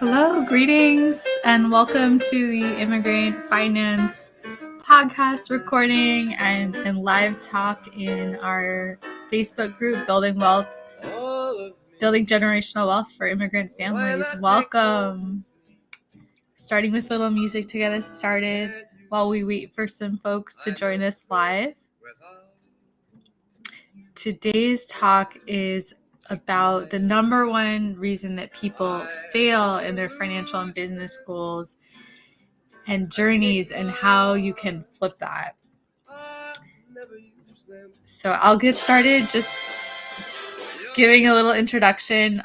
Hello, greetings, and welcome to the Immigrant Finance podcast recording and live talk in our Facebook group, Building Wealth, Building Generational Wealth for Immigrant Families. Welcome. Starting with a little music to get us started while we wait for some folks to join us live. Today's talk is about the number one reason that people fail in their financial and business goals and journeys and how you can flip that. So I'll get started just giving a little introduction.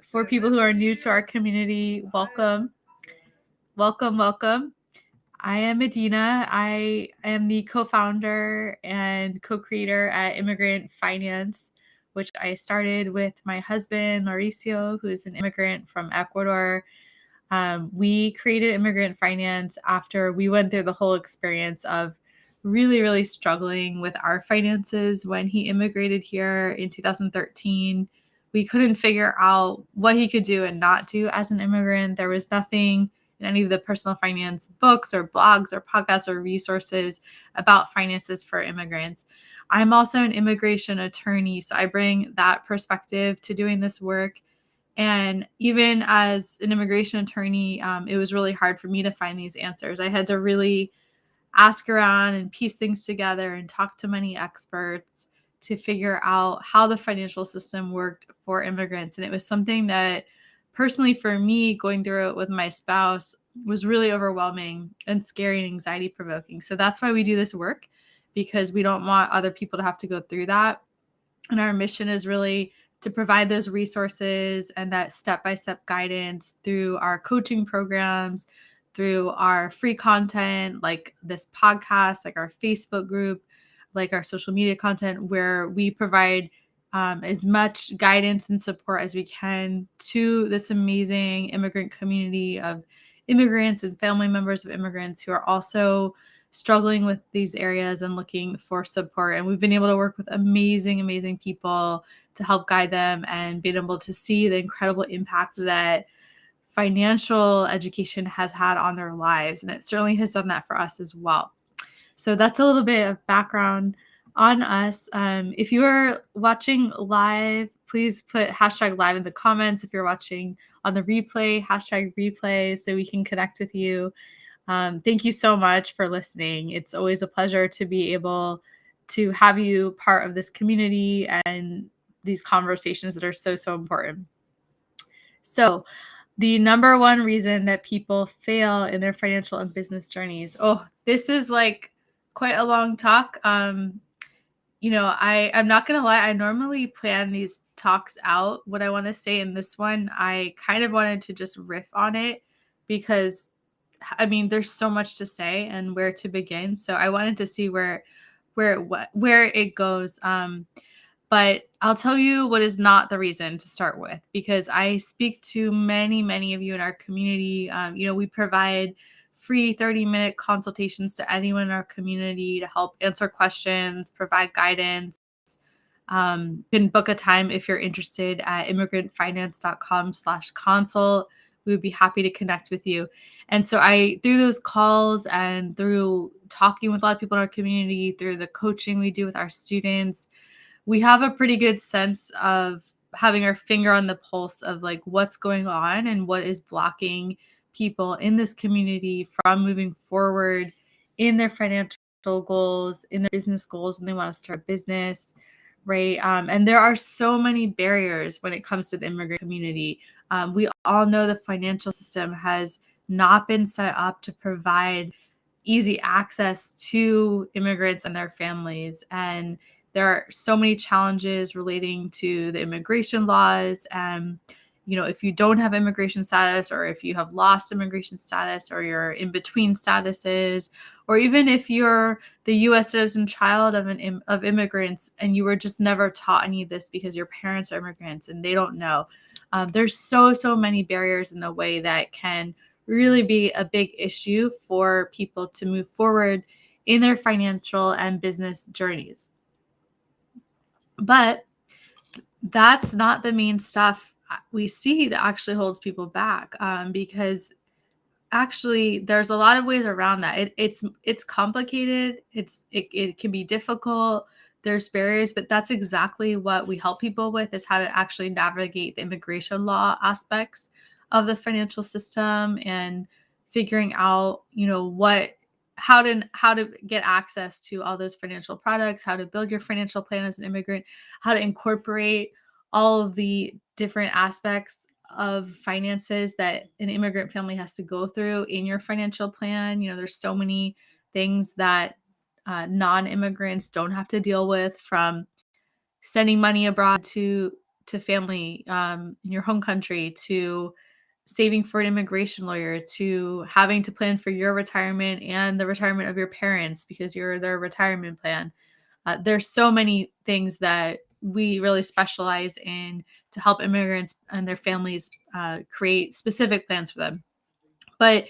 For people who are new to our community, welcome. I am Medina. I am the co-founder and co-creator at Immigrant Finance, which I started with my husband, Mauricio, who is an immigrant from Ecuador. We created Immigrant Finance after we went through the whole experience of really, really struggling with our finances when he immigrated here in 2013. We couldn't figure out what he could do and not do as an immigrant. There was nothing in any of the personal finance books or blogs or podcasts or resources about finances for immigrants. I'm also an immigration attorney, so I bring that perspective to doing this work. And even as an immigration attorney, it was really hard for me to find these answers. I had to really ask around and piece things together and talk to many experts to figure out how the financial system worked for immigrants. And it was something that personally for me, going through it with my spouse was really overwhelming and scary and anxiety provoking. So that's why we do this work, because we don't want other people to have to go through that. And our mission is really to provide those resources and that step-by-step guidance through our coaching programs, through our free content, like this podcast, like our Facebook group, like our social media content, where we provide as much guidance and support as we can to this amazing immigrant community of immigrants and family members of immigrants who are also struggling with these areas and looking for support. And we've been able to work with amazing, amazing people to help guide them and being able to see the incredible impact that financial education has had on their lives. And it certainly has done that for us as well. So that's a little bit of background on us. If you are watching live, please put #live in the comments. If you're watching on the replay, #replay, so we can connect with you. Thank you so much for listening. It's always a pleasure to be able to have you part of this community and these conversations that are so, so important. So the number one reason that people fail in their financial and business journeys. Oh, this is like quite a long talk. I'm not going to lie. I normally plan these talks out, what I want to say in this one. I kind of wanted to just riff on it because there's so much to say and where to begin. So I wanted to see where it goes. But I'll tell you what is not the reason to start with, because I speak to many, many of you in our community. We provide free 30-minute consultations to anyone in our community to help answer questions, provide guidance. You can book a time if you're interested at immigrantfinance.com/consult. We would be happy to connect with you. And so through those calls and through talking with a lot of people in our community, through the coaching we do with our students, we have a pretty good sense of having our finger on the pulse of like what's going on and what is blocking people in this community from moving forward in their financial goals, in their business goals when they want to start a business, right? And there are so many barriers when it comes to the immigrant community. We all know the financial system has not been set up to provide easy access to immigrants and their families. And there are so many challenges relating to the immigration laws. And, if you don't have immigration status, or if you have lost immigration status, or you're in between statuses, or even if you're the U.S. citizen child of immigrants and you were just never taught any of this because your parents are immigrants and they don't know. There's so many barriers in the way that can really be a big issue for people to move forward in their financial and business journeys. But that's not the main stuff we see that actually holds people back, because actually there's a lot of ways around that. It's complicated. It can be difficult. There's barriers, but that's exactly what we help people with, is how to actually navigate the immigration law aspects of the financial system, and figuring out, what how to get access to all those financial products, how to build your financial plan as an immigrant, how to incorporate all of the different aspects of finances that an immigrant family has to go through in your financial plan. There's so many things that non-immigrants don't have to deal with, from sending money abroad to family in your home country, to saving for an immigration lawyer, to having to plan for your retirement and the retirement of your parents because you're their retirement plan. There's so many things that we really specialize in to help immigrants and their families create specific plans for them. But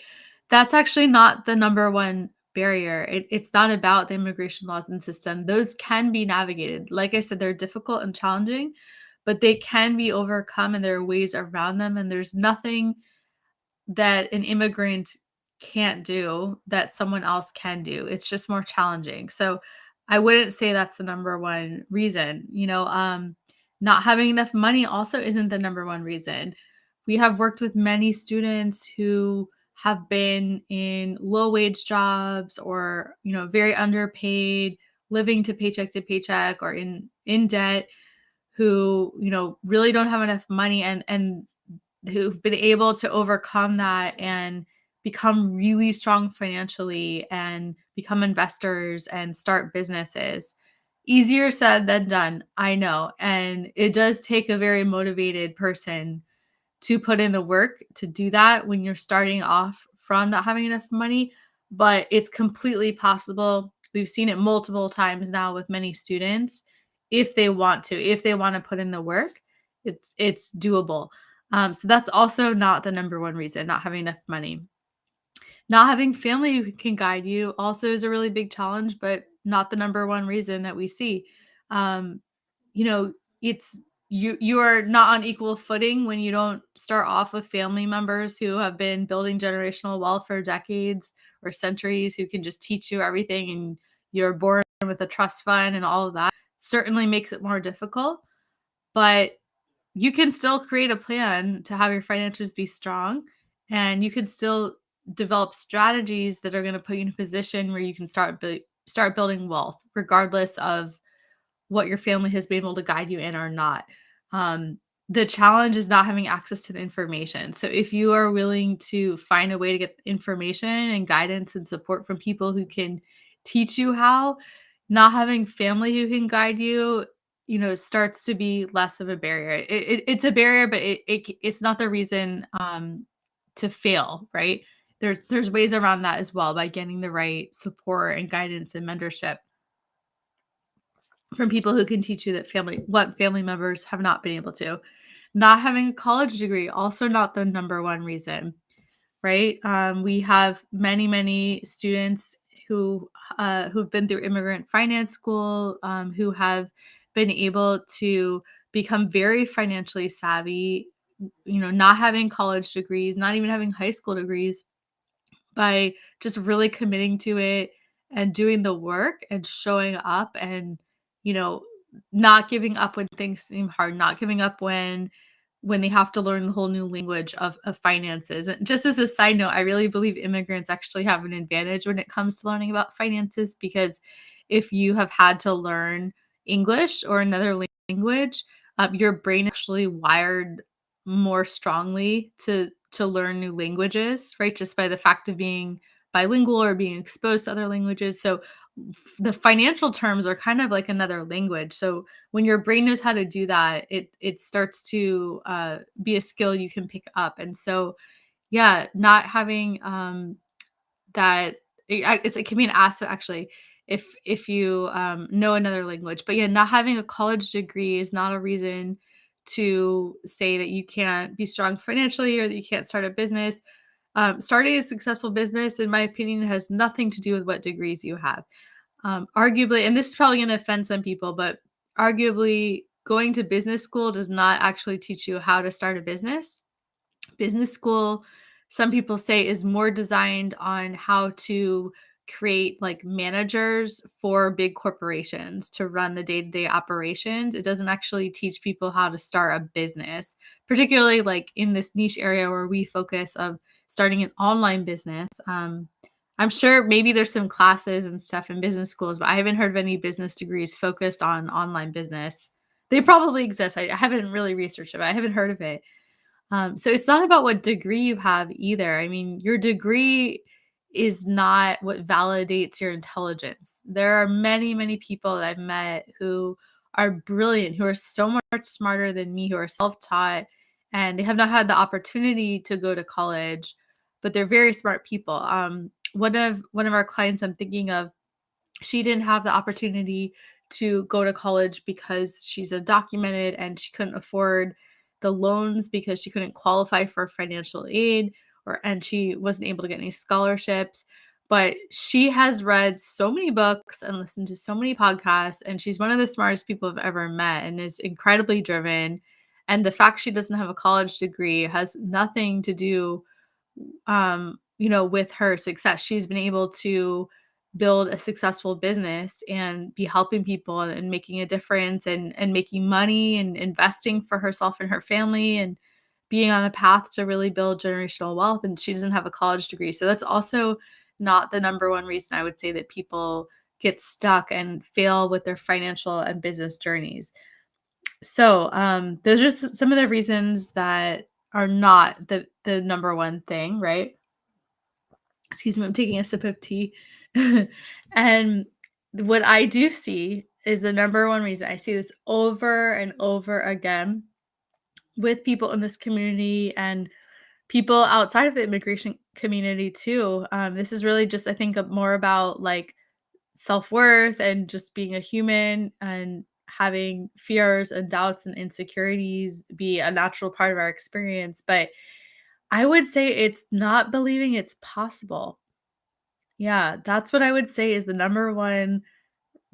that's actually not the number one barrier. It's not about the immigration laws and system. Those can be navigated. Like I said, they're difficult and challenging, but they can be overcome, and there are ways around them. And there's nothing that an immigrant can't do that someone else can do. It's just more challenging. So I wouldn't say that's the number one reason. Not having enough money also isn't the number one reason. We have worked with many students who have been in low wage jobs, or, very underpaid, living to paycheck, or in debt, who, really don't have enough money, and who've been able to overcome that and become really strong financially, and become investors and start businesses. Easier said than done, I know. And it does take a very motivated person to put in the work to do that when you're starting off from not having enough money, but it's completely possible. We've seen it multiple times now with many students. If they want to put in the work, it's doable. So that's also not the number one reason, not having enough money. Not having family who can guide you also is a really big challenge, but not the number one reason that we see. Um, you know, it's you are not on equal footing when you don't start off with family members who have been building generational wealth for decades or centuries, who can just teach you everything, and you're born with a trust fund and all of that. Certainly makes it more difficult, but you can still create a plan to have your finances be strong, and you can still develop strategies that are going to put you in a position where you can start building wealth regardless of what your family has been able to guide you in or not. Um, the challenge is not having access to the information. So if you are willing to find a way to get information and guidance and support from people who can teach you how, not having family who can guide you, starts to be less of a barrier. It's a barrier, but it's not the reason to fail, right? There's ways around that as well, by getting the right support and guidance and mentorship from people who can teach you what family members have not been able to. Not having a college degree, also not the number one reason, right? We have many students who've been through immigrant finance school, who have been able to become very financially savvy, not having college degrees, not even having high school degrees, by just really committing to it and doing the work and showing up, and you know not giving up when things seem hard, not giving up when they have to learn the whole new language of finances. And just as a side note, I really believe immigrants actually have an advantage when it comes to learning about finances, because if you have had to learn English or another language, your brain actually wired more strongly to learn new languages, right? Just by the fact of being bilingual or being exposed to other languages. So the financial terms are kind of like another language. So when your brain knows how to do that, it starts to be a skill you can pick up. And so, yeah, not having that it can be an asset actually, if you know another language. But yeah, not having a college degree is not a reason to say that you can't be strong financially or that you can't start a business. Starting a successful business, in my opinion, has nothing to do with what degrees you have. Arguably, and this is probably going to offend some people, but arguably going to business school does not actually teach you how to start a business. Business school, some people say, is more designed on how to create like managers for big corporations to run the day-to-day operations. It doesn't actually teach people how to start a business, particularly like in this niche area where we focus of starting an online business. I'm sure maybe there's some classes and stuff in business schools, but I haven't heard of any business degrees focused on online business. They probably exist. I haven't really researched it, but I haven't heard of it. So it's not about what degree you have either. I mean, your degree is not what validates your intelligence. There are many, many people that I've met who are brilliant, who are so much smarter than me, who are self-taught, and they have not had the opportunity to go to college, but they're very smart people. One of our clients I'm thinking of, she didn't have the opportunity to go to college because she's undocumented and she couldn't afford the loans because she couldn't qualify for financial aid, and she wasn't able to get any scholarships. But she has read so many books and listened to so many podcasts, and she's one of the smartest people I've ever met and is incredibly driven. And the fact she doesn't have a college degree has nothing to do with her success. She's been able to build a successful business and be helping people and making a difference and making money and investing for herself and her family and being on a path to really build generational wealth. And she doesn't have a college degree. So that's also not the number one reason I would say that people get stuck and fail with their financial and business journeys. So those are some of the reasons that are not the number one thing, right? Excuse me, I'm taking a sip of tea. And what I do see is the number one reason I see this over and over again with people in this community and people outside of the immigration community too. This is really just, I think, more about like self-worth and just being a human and having fears and doubts and insecurities be a natural part of our experience. But I would say it's not believing it's possible. Yeah, that's what I would say is the number one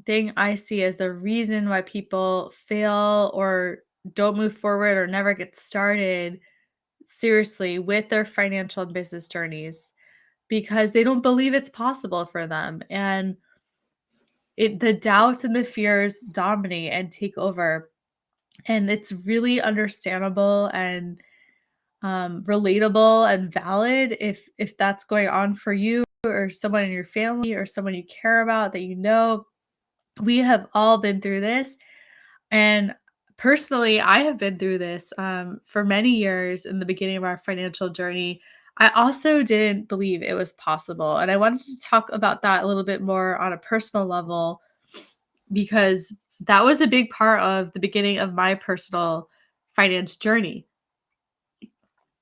thing I see as the reason why people fail or don't move forward or never get started seriously with their financial and business journeys because they don't believe it's possible for them. And the doubts and the fears dominate and take over. And it's really understandable and relatable and valid if that's going on for you or someone in your family or someone you care about that you know. We have all been through this, and personally I have been through this for many years in the beginning of our financial journey. I also didn't believe it was possible, and I wanted to talk about that a little bit more on a personal level because that was a big part of the beginning of my personal finance journey.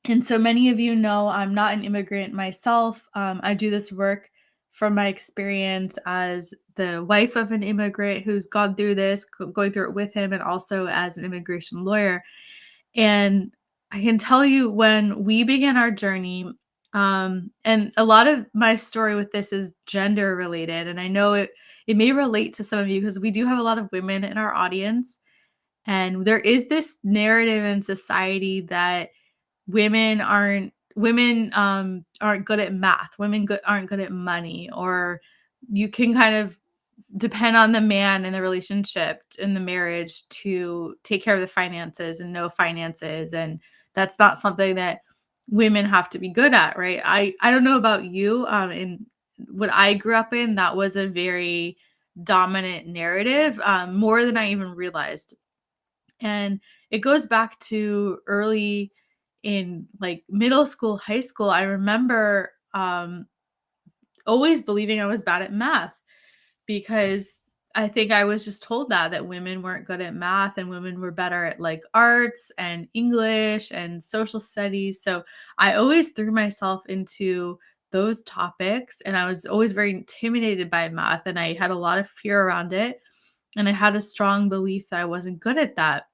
And so many of you know I'm not an immigrant myself. I do this work from my experience as the wife of an immigrant who's gone through this, going through it with him, and also as an immigration lawyer. And I can tell you when we began our journey, and a lot of my story with this is gender related, and I know it may relate to some of you because we do have a lot of women in our audience, and there is this narrative in society that women aren't good at math. Aren't good at money, or you can kind of depend on the man in the relationship, in the marriage, to take care of the finances and know finances. And that's not something that women have to be good at, right? I don't know about you. In what I grew up in, that was a very dominant narrative, more than I even realized. And it goes back to early in like middle school, high school. I remember always believing I was bad at math because I think I was just told that women weren't good at math and women were better at like arts and English and social studies. So I always threw myself into those topics, and I was always very intimidated by math, and I had a lot of fear around it, and I had a strong belief that I wasn't good at that.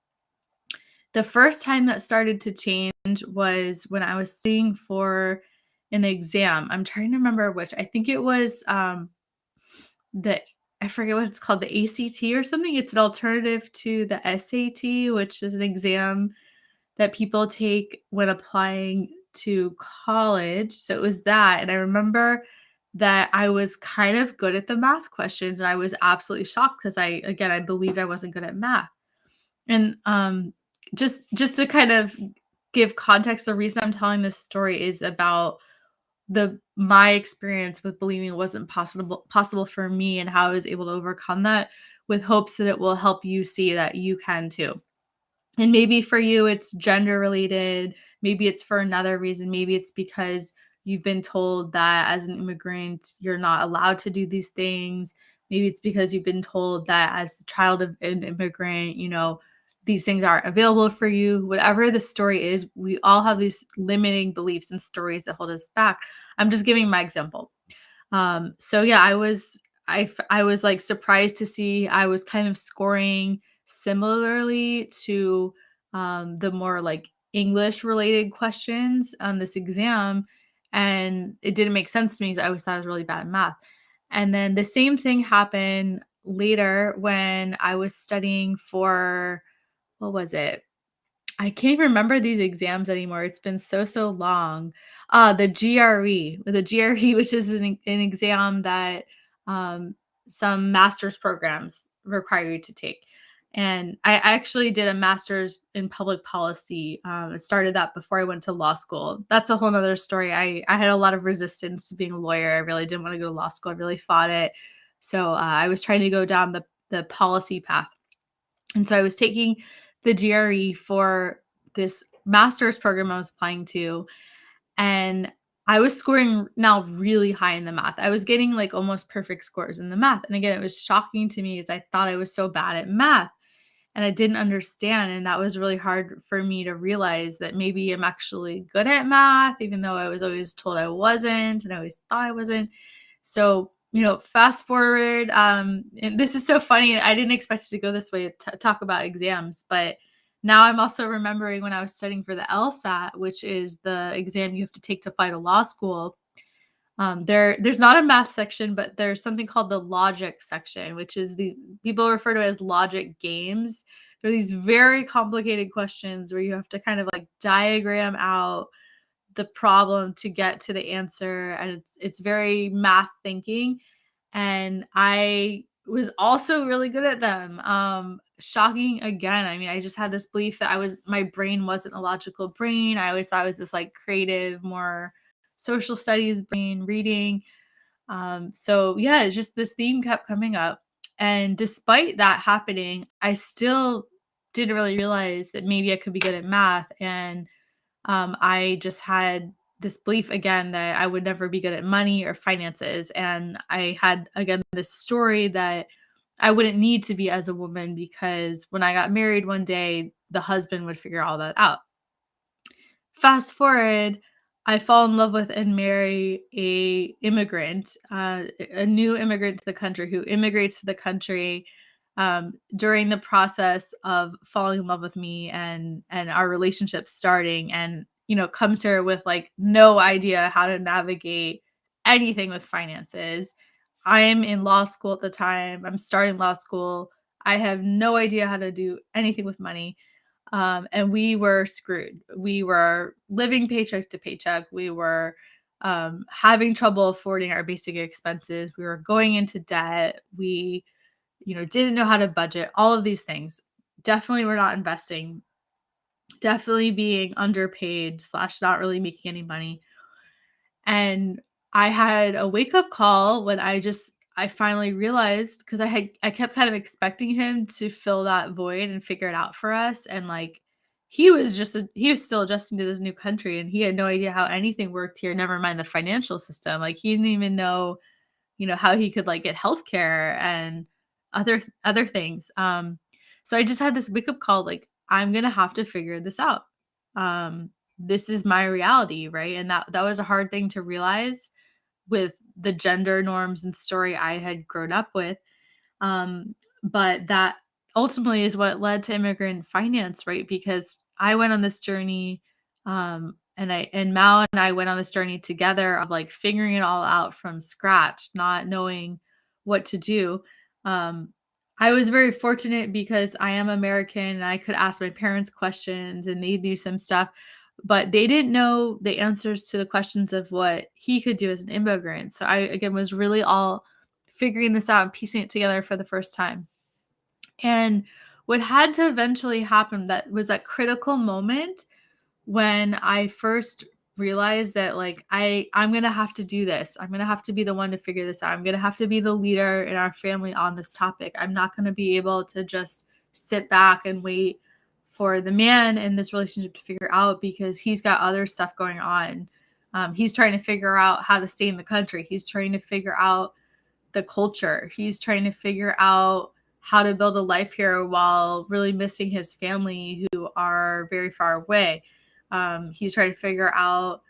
The first time that started to change was when I was studying for an exam. I'm trying to remember which. I think it was the I forget what it's called, the ACT or something. It's an alternative to the SAT, which is an exam that people take when applying to college. So it was that. And I remember that I was kind of good at the math questions and I was absolutely shocked because I believed I wasn't good at math. And just to kind of give context, the reason I'm telling this story is about the my experience with believing it wasn't possible for me and how I was able to overcome that with hopes that it will help you see that you can too. And maybe for you, it's gender related. Maybe it's for another reason. Maybe it's because you've been told that as an immigrant, you're not allowed to do these things. Maybe it's because you've been told that as the child of an immigrant, these things aren't available for you. Whatever the story is, we all have these limiting beliefs and stories that hold us back. I'm just giving my example. So yeah, I was like surprised to see I was kind of scoring similarly to the more like English related questions on this exam, and it didn't make sense to me because I always thought I was really bad at math. And then the same thing happened later when I was studying for, what was it? I can't even remember these exams anymore. It's been so long. The GRE, which is an exam that um, some master's programs require you to take. And I actually did a master's in public policy. I started that before I went to law school. That's a whole nother story. I had a lot of resistance to being a lawyer. I really didn't want to go to law school. I really fought it. So I was trying to go down the policy path. And so I was taking the GRE for this master's program I was applying to, and I was scoring now really high in the math. I was getting like almost perfect scores in the math. And again, it was shocking to me because I thought I was so bad at math and I didn't understand. And that was really hard for me to realize that maybe I'm actually good at math, even though I was always told I wasn't and I always thought I wasn't. So, fast forward, and this is so funny. I didn't expect it to go this way to talk about exams, but now I'm also remembering when I was studying for the LSAT, which is the exam you have to take to apply to law school. There's not a math section, but there's something called the logic section, which is these people refer to it as logic games. They're these very complicated questions where you have to kind of like diagram out the problem to get to the answer, and it's very math thinking. And I was also really good at them. Shocking again. I mean, I just had this belief that my brain wasn't a logical brain. I always thought it was this like creative, more social studies brain, reading. So yeah, it's just this theme kept coming up. And despite that happening, I still didn't really realize that maybe I could be good at math. And I just had this belief again that I would never be good at money or finances. And I had, again, this story that I wouldn't need to be as a woman because when I got married one day, the husband would figure all that out. Fast forward, I fall in love with and marry a new immigrant to the country who immigrates to the country during the process of falling in love with me and our relationship starting, and comes here with like no idea how to navigate anything with finances. I am in law school at the time. I'm starting law school. I have no idea how to do anything with money. And we were screwed. We were living paycheck to paycheck. We were having trouble affording our basic expenses. We were going into debt. We, didn't know how to budget. All of these things. Definitely, we're not investing. Definitely being underpaid slash not really making any money. And I had a wake up call when I finally realized, because I kept kind of expecting him to fill that void and figure it out for us. And like he was still adjusting to this new country and he had no idea how anything worked here, never mind the financial system. Like he didn't even know, how he could like get healthcare and other things. So I just had this wake up call, like, I'm gonna have to figure this out. Um, this is my reality, right? And that was a hard thing to realize with the gender norms and story I had grown up with. But that ultimately is what led to immigrant finance, right? Because I went on this journey, and Mao and I went on this journey together of like figuring it all out from scratch, not knowing what to do. Um, I was very fortunate because I am American and I could ask my parents questions and they knew some stuff, but they didn't know the answers to the questions of what he could do as an immigrant. So I, again, was really all figuring this out and piecing it together for the first time. And what had to eventually happen, that was that critical moment when I first realized that, like, I'm going to have to do this. I'm going to have to be the one to figure this out. I'm going to have to be the leader in our family on this topic. I'm not going to be able to just sit back and wait for the man in this relationship to figure out, because he's got other stuff going on. He's trying to figure out how to stay in the country. He's trying to figure out the culture. He's trying to figure out how to build a life here while really missing his family who are very far away. He's trying to figure out,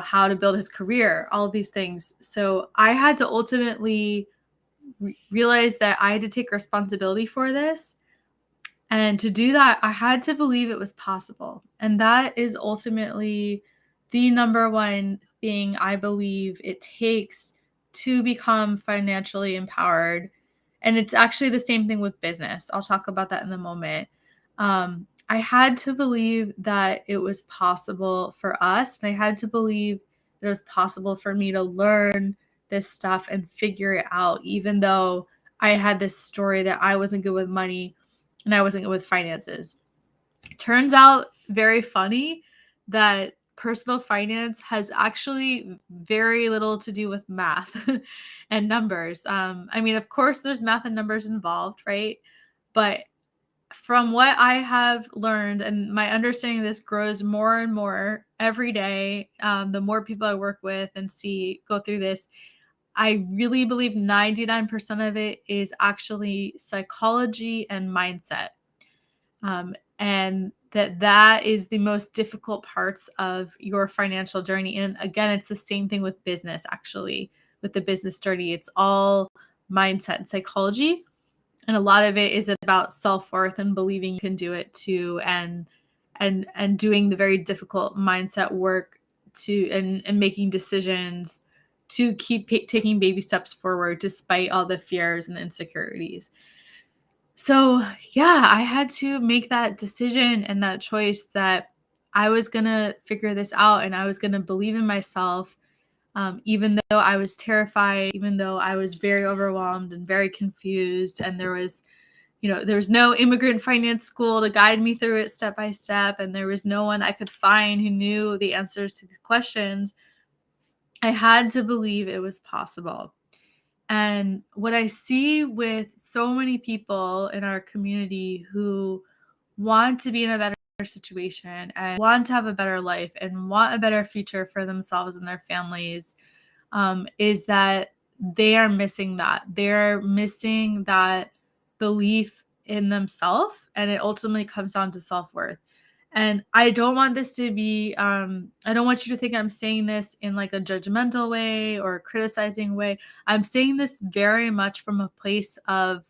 how to build his career, all of these things. So I had to ultimately realize that I had to take responsibility for this. And to do that, I had to believe it was possible. And that is ultimately the number one thing I believe it takes to become financially empowered. And it's actually the same thing with business. I'll talk about that in a moment. I had to believe that it was possible for us. And I had to believe that it was possible for me to learn this stuff and figure it out, even though I had this story that I wasn't good with money and I wasn't good with finances. It turns out, very funny, that personal finance has actually very little to do with math and numbers. I mean, of course, there's math and numbers involved, right? But from what I have learned, and my understanding of this grows more and more every day, the more people I work with and see go through this, I really believe 99% of it is actually psychology and mindset. And that is the most difficult parts of your financial journey. And again, it's the same thing with business, actually, with the business journey. It's all mindset and psychology. And a lot of it is about self-worth and believing you can do it too, and doing the very difficult mindset work to and making decisions to keep taking baby steps forward despite all the fears and the insecurities. So, yeah, I had to make that decision and that choice that I was going to figure this out and I was going to believe in myself, even though I was terrified, even though I was very overwhelmed and very confused. And there was no immigrant finance school to guide me through it step by step. And there was no one I could find who knew the answers to these questions. I had to believe it was possible. And what I see with so many people in our community who want to be in a better situation and want to have a better life and want a better future for themselves and their families, is that they are missing that. They're missing that belief in themselves, and it ultimately comes down to self-worth. And I don't want this to be, I don't want you to think I'm saying this in like a judgmental way or a criticizing way. I'm saying this very much from a place of,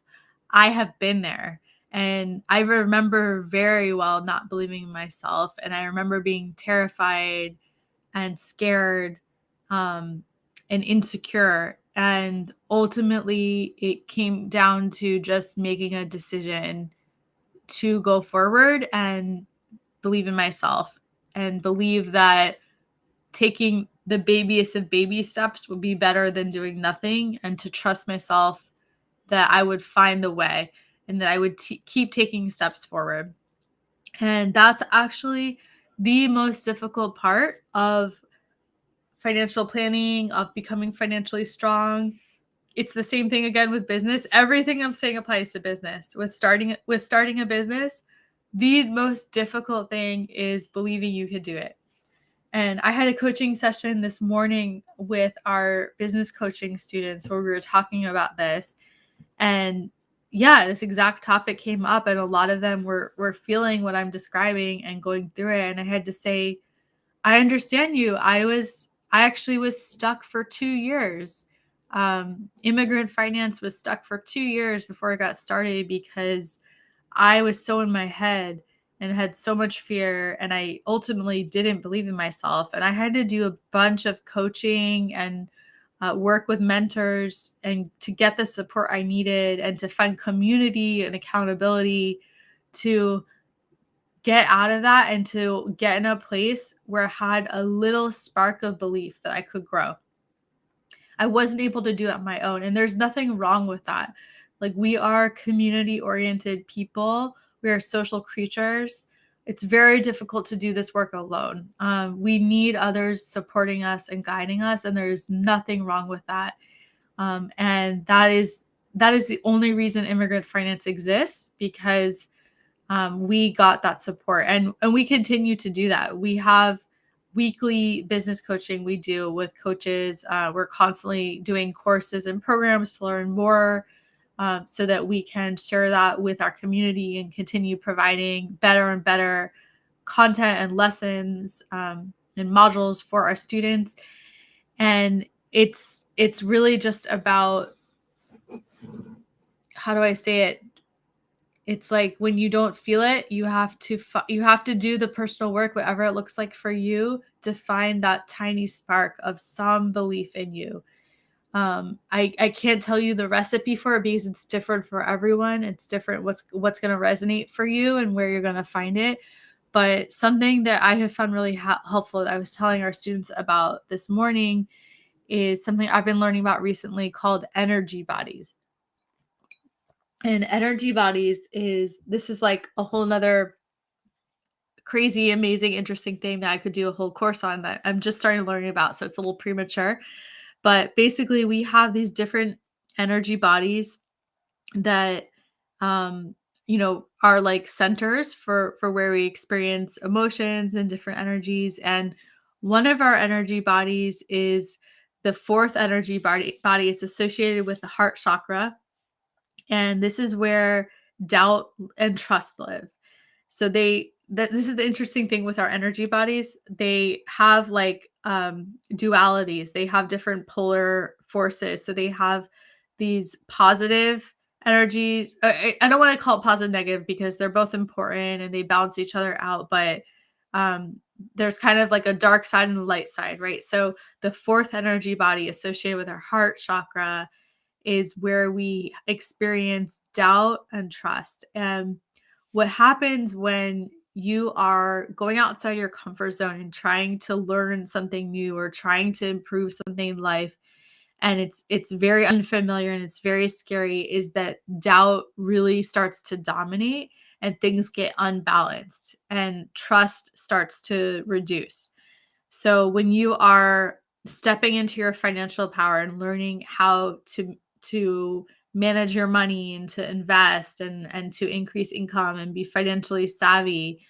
I have been there. And I remember very well not believing in myself. And I remember being terrified and scared, and insecure. And ultimately, it came down to just making a decision to go forward and believe in myself and believe that taking the babyest of baby steps would be better than doing nothing, and to trust myself that I would find the way and that I would keep taking steps forward. And that's actually the most difficult part of financial planning, of becoming financially strong. It's the same thing again with business. Everything I'm saying applies to business. With starting a business, the most difficult thing is believing you could do it. And I had a coaching session this morning with our business coaching students where we were talking about this. And yeah, this exact topic came up, and a lot of them were feeling what I'm describing and going through it. And I had to say, I understand you. I actually was stuck for 2 years. Immigrant finance was stuck for 2 years before I got started because I was so in my head and had so much fear, and I ultimately didn't believe in myself. And I had to do a bunch of coaching and work with mentors and to get the support I needed and to find community and accountability to get out of that and to get in a place where I had a little spark of belief that I could grow. I wasn't able to do it on my own. And there's nothing wrong with that. Like, we are community oriented people, we are social creatures. It's very difficult to do this work alone. We need others supporting us and guiding us, and there's nothing wrong with that. And that is the only reason immigrant finance exists, because we got that support, and we continue to do that. We have weekly business coaching we do with coaches. We're constantly doing courses and programs to learn more, so that we can share that with our community and continue providing better and better content and lessons, and modules for our students. And it's really just about, how do I say it? It's like, when you don't feel it, you have to do the personal work, whatever it looks like for you, to find that tiny spark of some belief in you. I can't tell you the recipe for it, because it's different for everyone. It's different what's going to resonate for you and where you're going to find it. But something that I have found really helpful that I was telling our students about this morning is something I've been learning about recently called energy bodies. And energy bodies is like a whole nother crazy, amazing, interesting thing that I could do a whole course on, that I'm just starting to learn about. So it's a little premature. But basically, we have these different energy bodies that, um, are like centers for where we experience emotions and different energies. And one of our energy bodies is the fourth energy body is associated with the heart chakra. And this is where doubt and trust live. So this is the interesting thing with our energy bodies. They have like dualities. They have different polar forces. So they have these positive energies. I don't want to call it positive negative, because they're both important and they balance each other out. But um, there's kind of like a dark side and a light side, right? So the fourth energy body associated with our heart chakra is where we experience doubt and trust. And what happens when you are going outside your comfort zone and trying to learn something new or trying to improve something in life, and it's very unfamiliar and it's very scary, is that doubt really starts to dominate and things get unbalanced and trust starts to reduce. So when you are stepping into your financial power and learning how to manage your money and to invest and to increase income and be financially savvy,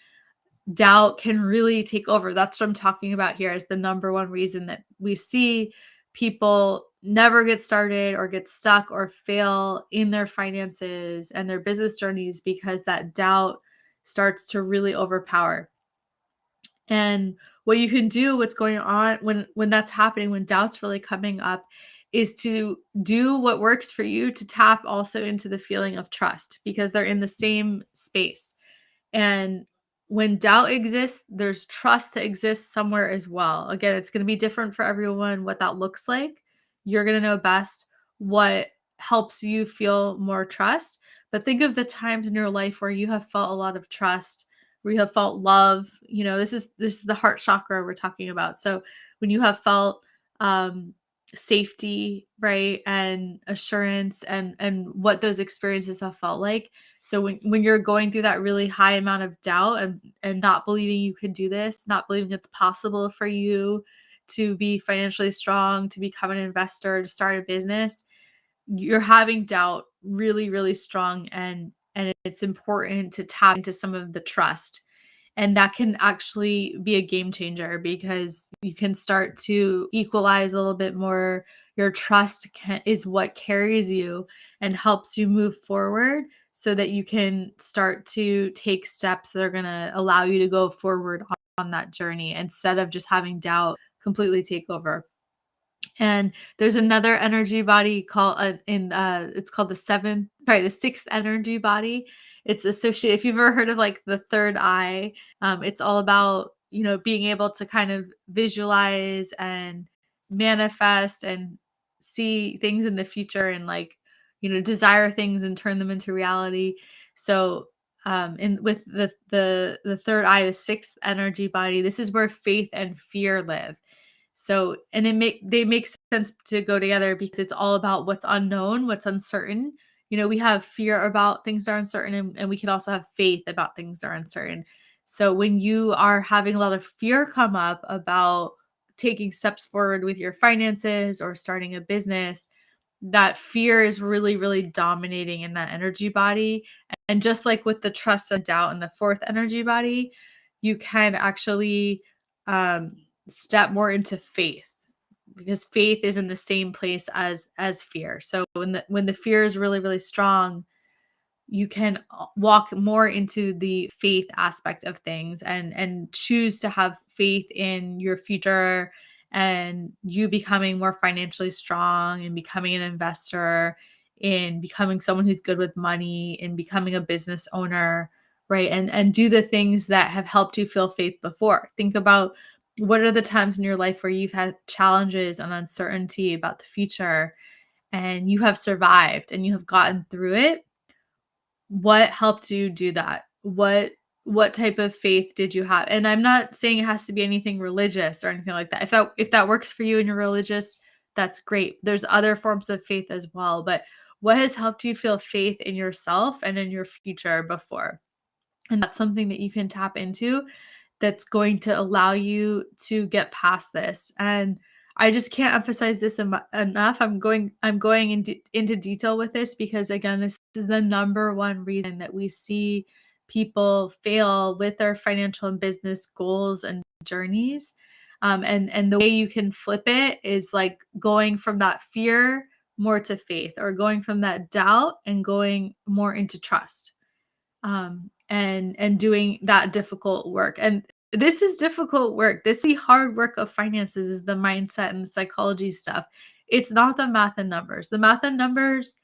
doubt can really take over. That's what I'm talking about here, is the number one reason that we see people never get started or get stuck or fail in their finances and their business journeys, because that doubt starts to really overpower. And what you can do, what's going on when that's happening, when doubt's really coming up, is to do what works for you to tap also into the feeling of trust, because they're in the same space. And when doubt exists, there's trust that exists somewhere as well. Again, it's going to be different for everyone what that looks like. You're going to know best what helps you feel more trust. But think of the times in your life where you have felt a lot of trust, where you have felt love. This is the heart chakra we're talking about. So when you have felt safety, right, and assurance, and what those experiences have felt like. So when you're going through that really high amount of doubt and not believing you could do this, not believing it's possible for you to be financially strong, to become an investor, to start a business, you're having doubt really, really strong, and it's important to tap into some of the trust. And that can actually be a game changer, because you can start to equalize a little bit more. Your trust is what carries you and helps you move forward, so that you can start to take steps that are going to allow you to go forward on that journey, instead of just having doubt completely take over. And there's another energy body called it's called the sixth energy body. It's associated, if you've ever heard of like the third eye, it's all about, being able to kind of visualize and manifest and see things in the future and like, desire things and turn them into reality. So in with the third eye, the sixth energy body, this is where faith and fear live. So, and they make sense to go together because it's all about what's unknown, what's uncertain. We have fear about things that are uncertain, and we can also have faith about things that are uncertain. So when you are having a lot of fear come up about taking steps forward with your finances or starting a business, that fear is really, really dominating in that energy body. And just like with the trust and doubt in the fourth energy body, you can actually um, step more into faith, because faith is in the same place as fear. So when the fear is really, really strong, you can walk more into the faith aspect of things and choose to have faith in your future, and you becoming more financially strong and becoming an investor, in becoming someone who's good with money and becoming a business owner, right? And do the things that have helped you feel faith before. Think about, what are the times in your life where you've had challenges and uncertainty about the future, and you have survived and you have gotten through it? What helped you do that? What type of faith did you have? And I'm not saying it has to be anything religious or anything like that. If that works for you and you're religious, that's great. There's other forms of faith as well, but what has helped you feel faith in yourself and in your future before? And that's something that you can tap into, that's going to allow you to get past this. And I just can't emphasize this enough. I'm going into detail with this because, again, this is the number one reason that we see people fail with their financial and business goals and journeys. And the way you can flip it is like going from that fear more to faith, or going from that doubt and going more into trust, and doing that difficult work. And this is difficult work. This is the hard work of finances, is the mindset and the psychology stuff. It's not the math and numbers. The math and numbers,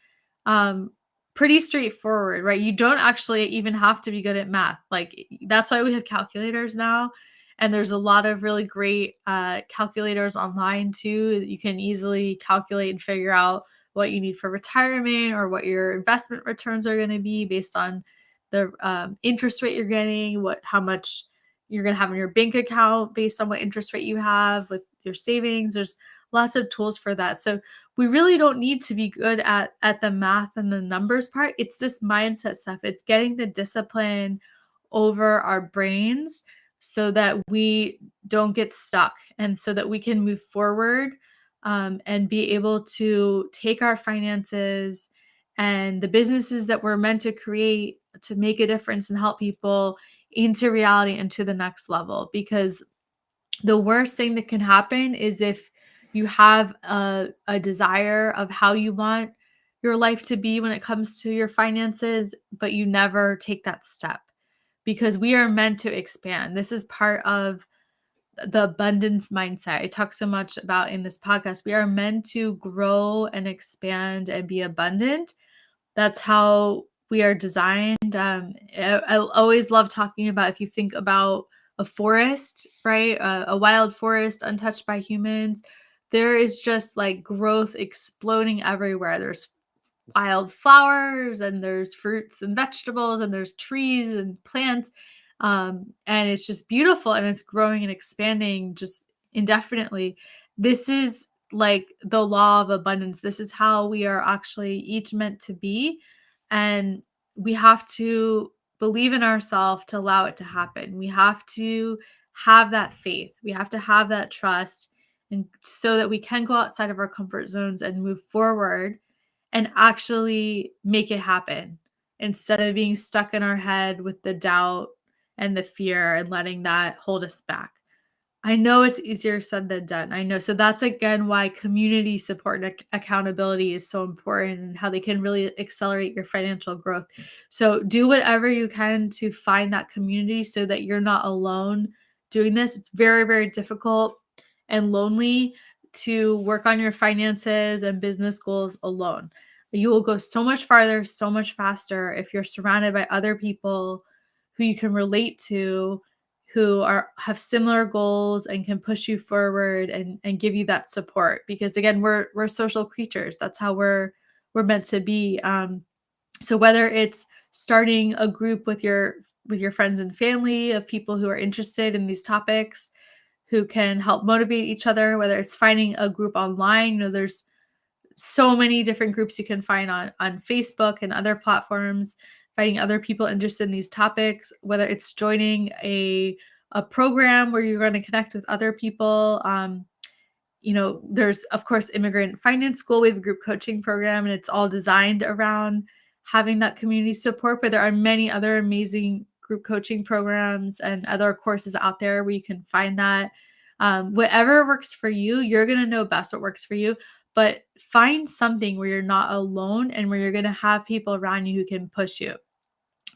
um, pretty straightforward, right? You don't actually even have to be good at math. Like, that's why we have calculators now. And there's a lot of really great calculators online too, that you can easily calculate and figure out what you need for retirement, or what your investment returns are going to be based on the interest rate you're getting, how much you're going to have in your bank account based on what interest rate you have with your savings. There's lots of tools for that. So we really don't need to be good at the math and the numbers part. It's this mindset stuff. It's getting the discipline over our brains so that we don't get stuck, and so that we can move forward, and be able to take our finances and the businesses that we're meant to create to make a difference and help people into reality and to the next level. Because the worst thing that can happen is if you have a desire of how you want your life to be when it comes to your finances, but you never take that step, because we are meant to expand. This is part of the abundance mindset I talk so much about in this podcast. We are meant to grow and expand and be abundant. That's how we are designed. I always love talking about, if you think about a forest, right? A wild forest untouched by humans, there is just like growth exploding everywhere. There's wild flowers, and there's fruits and vegetables, and there's trees and plants. And it's just beautiful, and it's growing and expanding just indefinitely. This is like the law of abundance. This is how we are actually each meant to be. And we have to believe in ourselves to allow it to happen. We have to have that faith. We have to have that trust, and so that we can go outside of our comfort zones and move forward and actually make it happen, instead of being stuck in our head with the doubt and the fear and letting that hold us back. I know it's easier said than done. I know. So that's again why community support and accountability is so important, and how they can really accelerate your financial growth. So do whatever you can to find that community so that you're not alone doing this. It's very, very difficult and lonely to work on your finances and business goals alone. You will go so much farther, so much faster if you're surrounded by other people who you can relate to, who have similar goals and can push you forward and give you that support, because again, we're social creatures. That's how we're meant to be. So whether it's starting a group with your friends and family of people who are interested in these topics, who can help motivate each other, whether it's finding a group online, there's so many different groups you can find on Facebook and other platforms, finding other people interested in these topics, whether it's joining a program where you're going to connect with other people. There's of course Immigrant Finance School. We have a group coaching program, and it's all designed around having that community support. But there are many other amazing group coaching programs and other courses out there where you can find that. Whatever works for you, you're going to know best what works for you. But find something where you're not alone and where you're going to have people around you who can push you,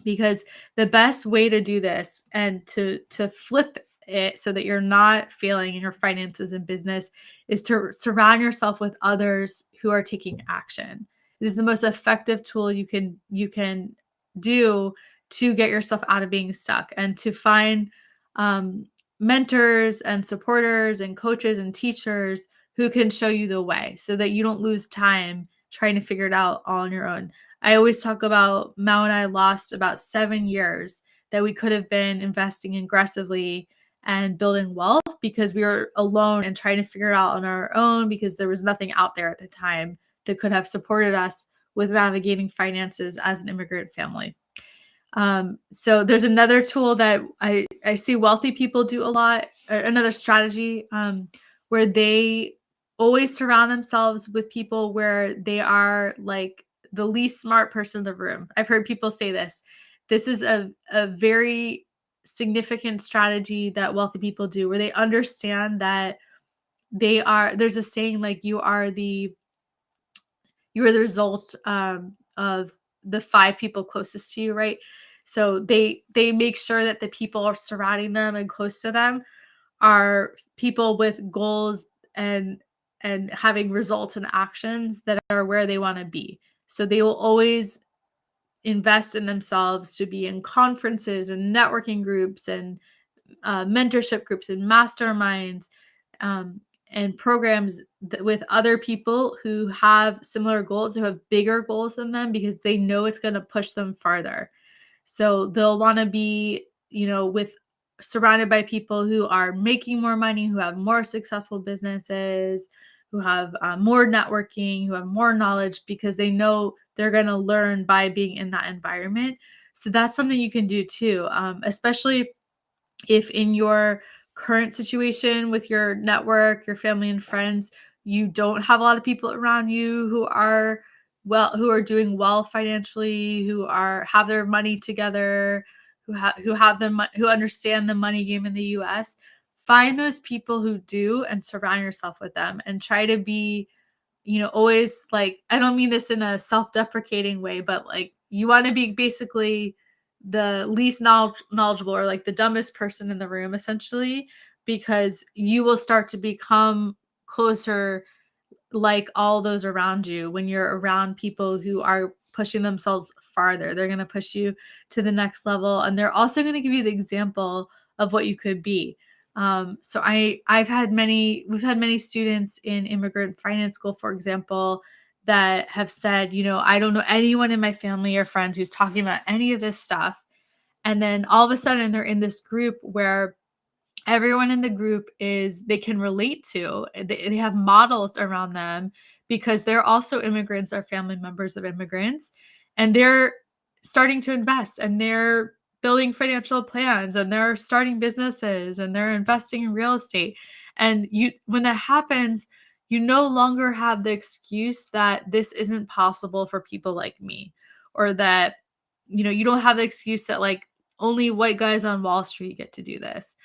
because the best way to do this and to flip it so that you're not failing in your finances and business is to surround yourself with others who are taking action. It is the most effective tool you can do to get yourself out of being stuck, and to find um, mentors and supporters and coaches and teachers who can show you the way so that you don't lose time trying to figure it out all on your own. I always talk about Mel and I lost about 7 years that we could have been investing aggressively and building wealth because we were alone and trying to figure it out on our own, because there was nothing out there at the time that could have supported us with navigating finances as an immigrant family. So there's another tool that I see wealthy people do a lot, another strategy, where they always surround themselves with people where they are like the least smart person in the room. I've heard people say this. This is a very significant strategy that wealthy people do, where they understand that there's a saying like you are the result of the 5 people closest to you, right? So they make sure that the people are surrounding them and close to them are people with goals and having results and actions that are where they want to be. So they will always invest in themselves to be in conferences and networking groups and mentorship groups and masterminds, um, and programs with other people who have similar goals, who have bigger goals than them, because they know it's going to push them farther. So they'll want to be, with surrounded by people who are making more money, who have more successful businesses, who have more networking, who have more knowledge, because they know they're going to learn by being in that environment. So that's something you can do too, especially if in your current situation with your network, your family and friends, you don't have a lot of people around you who are doing well financially, who have their money together, who understand the money game in the US. Find those people who do and surround yourself with them, and try to be, always, like, I don't mean this in a self-deprecating way, but like you want to be basically the least knowledgeable, or like the dumbest person in the room, essentially, because you will start to become closer like all those around you. When you're around people who are pushing themselves farther, they're going to push you to the next level, and they're also going to give you the example of what you could be. So we've had many students in Immigrant Finance School, for example, that have said, I don't know anyone in my family or friends who's talking about any of this stuff. And then all of a sudden they're in this group where everyone in the group they can relate to. They have models around them, because they're also immigrants or family members of immigrants, and they're starting to invest, and they're building financial plans, and they're starting businesses, and they're investing in real estate. And when that happens, you no longer have the excuse that this isn't possible for people like me, or that you don't have the excuse that like only white guys on Wall Street get to do this,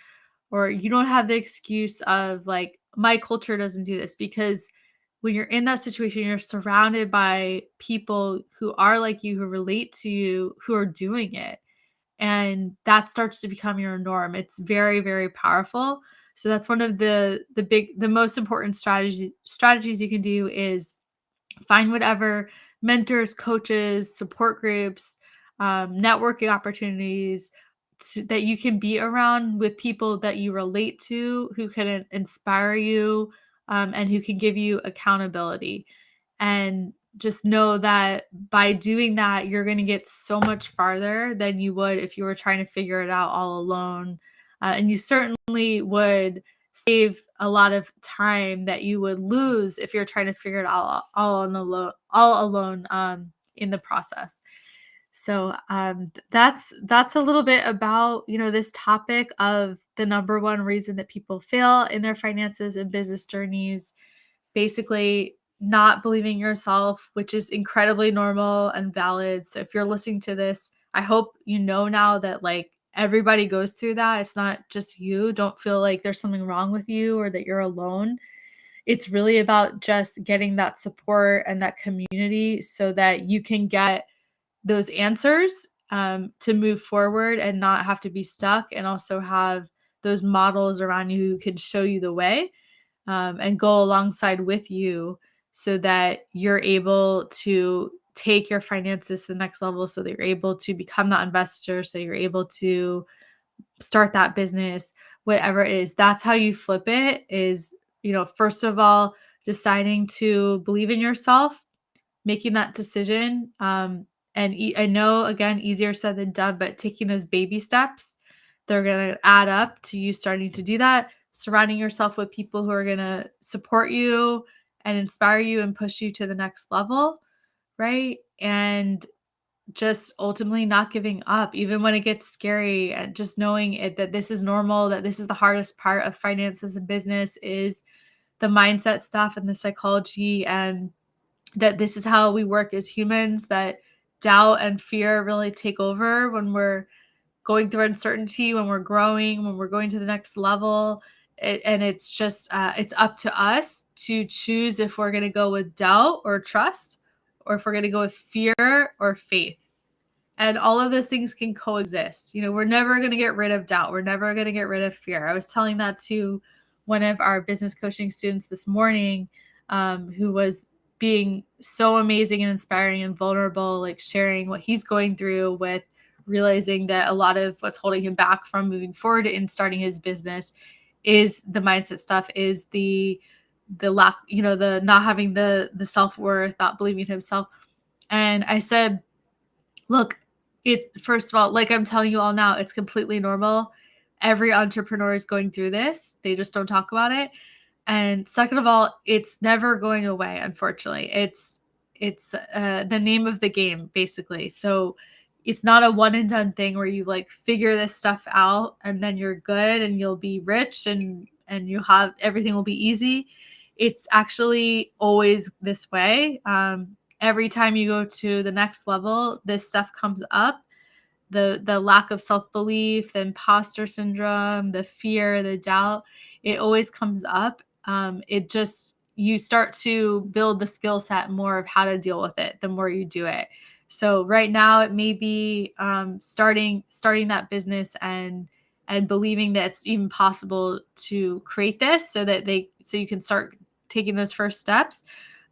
or you don't have the excuse of like my culture doesn't do this, because when you're in that situation, you're surrounded by people who are like you, who relate to you, who are doing it, and that starts to become your norm. It's very, very powerful. So that's one of the most important strategies you can do, is find whatever mentors, coaches, support groups, networking opportunities, that you can be around with people that you relate to, who can inspire you, and who can give you accountability. And just know that by doing that, you're going to get so much farther than you would if you were trying to figure it out all alone. And you certainly would save a lot of time that you would lose if you're trying to figure it out all alone in the process. So that's a little bit about this topic of the number one reason that people fail in their finances and business journeys. Basically, not believing yourself, which is incredibly normal and valid. So if you're listening to this, I hope you know now that like everybody goes through that. It's not just you. Don't feel like there's something wrong with you or that you're alone. It's really about just getting that support and that community so that you can get those answers to move forward and not have to be stuck, and also have those models around you who can show you the way, and go alongside with you so that you're able to take your finances to the next level, so that you're able to become that investor, so you're able to start that business, whatever it is. That's how you flip it is, first of all, deciding to believe in yourself, making that decision. And I know, again, easier said than done, but taking those baby steps, they're going to add up to you starting to do that. Surrounding yourself with people who are going to support you and inspire you and push you to the next level, right? And just ultimately not giving up, even when it gets scary, and just knowing that this is normal, that this is the hardest part of finances and business is the mindset stuff and the psychology, and that this is how we work as humans, that doubt and fear really take over when we're going through uncertainty, when we're growing, when we're going to the next level. And it's just, it's up to us to choose if we're going to go with doubt or trust, or if we're going to go with fear or faith. And all of those things can coexist. We're never going to get rid of doubt. We're never going to get rid of fear. I was telling that to one of our business coaching students this morning, who was being so amazing and inspiring and vulnerable, like sharing what he's going through with realizing that a lot of what's holding him back from moving forward in starting his business is the mindset stuff, is the lack, the not having the self-worth, not believing in himself. And I said, look, it's, first of all, like I'm telling you all now, it's completely normal. Every entrepreneur is going through this. They just don't talk about it. And second of all, it's never going away, unfortunately. It's the name of the game, basically. So it's not a one and done thing where you like figure this stuff out and then you're good and you'll be rich and you have everything will be easy. It's actually always this way. Every time you go to the next level, this stuff comes up. The lack of self-belief, the imposter syndrome, the fear, the doubt, it always comes up. It just, you start to build the skill set more of how to deal with it the more you do it. So right now it may be starting that business and believing that it's even possible to create this so you can start taking those first steps.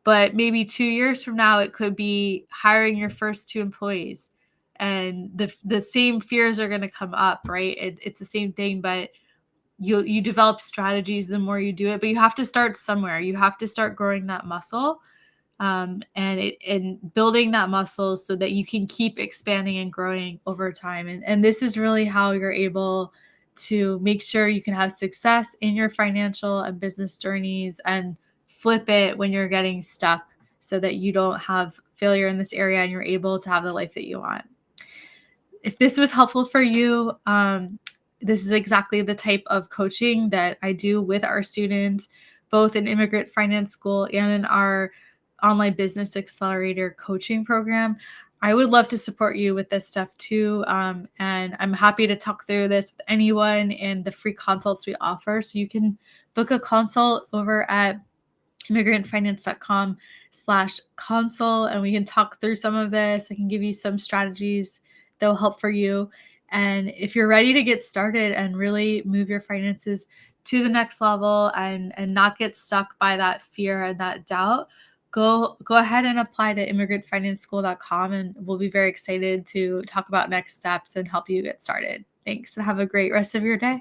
But maybe 2 years from now, it could be hiring your first 2 employees, and the same fears are going to come up, right? It's the same thing, but you develop strategies the more you do it. But you have to start somewhere. You have to start growing that muscle, and building that muscle so that you can keep expanding and growing over time. And this is really how you're able to make sure you can have success in your financial and business journeys, and flip it when you're getting stuck, so that you don't have failure in this area and you're able to have the life that you want. If this was helpful for you, this is exactly the type of coaching that I do with our students, both in Immigrant Finance School and in our online business accelerator coaching program. I would love to support you with this stuff too. And I'm happy to talk through this with anyone in the free consults we offer. So you can book a consult over at immigrantfinance.com/consult, and we can talk through some of this. I can give you some strategies that will help for you. And if you're ready to get started and really move your finances to the next level and not get stuck by that fear and that doubt, go ahead and apply to immigrantfinanceschool.com, and we'll be very excited to talk about next steps and help you get started. Thanks. Have a great rest of your day.